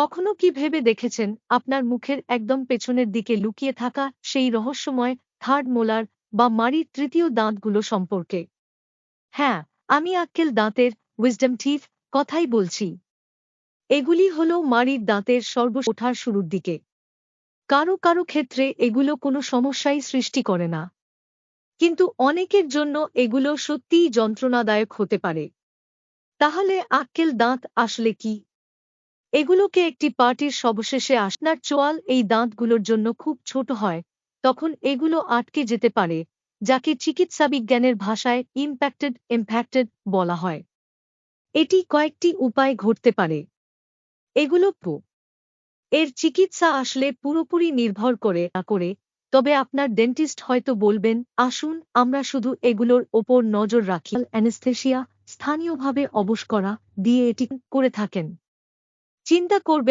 কখনো কি ভেবে দেখেছেন আপনার মুখের একদম পেছনের দিকে লুকিয়ে থাকা সেই রহস্যময় থার্ড মোলার বা মাড়ির তৃতীয় দাঁতগুলো সম্পর্কে? হ্যাঁ, আমি আক্কেল দাঁতের উইজডম টিথ কথাই বলছি। এগুলি হল মাড়ির দাঁতের ওঠার শুরুর দিকে। কারো কারো ক্ষেত্রে এগুলো কোনো সমস্যাই সৃষ্টি করে না, কিন্তু অনেকের জন্য এগুলো সত্যিই যন্ত্রণাদায়ক হতে পারে। তাহলে আক্কেল দাঁত আসলে কি? এগুলোকে একটি পার্টির সবশেষে আপনার চোয়াল এই দাঁতগুলোর জন্য খুব ছোট হয়, তখন এগুলো আটকে যেতে পারে, যাকে চিকিৎসাবিজ্ঞানের ভাষায় ইম্প্যাক্টেড বলা হয়। এটি কয়েকটি উপায় ঘটতে পারে। এগুলো এর চিকিৎসা আসলে পুরোপুরি নির্ভর করে, তবে আপনার ডেন্টিস্ট হয়তো বলবেন, আসুন আমরা শুধু এগুলোর ওপর নজর রাখি। অ্যানেস্থেশিয়া স্থানীয়ভাবে অবশ করা দিয়ে এটি করে থাকেন। চিন্তা করবেন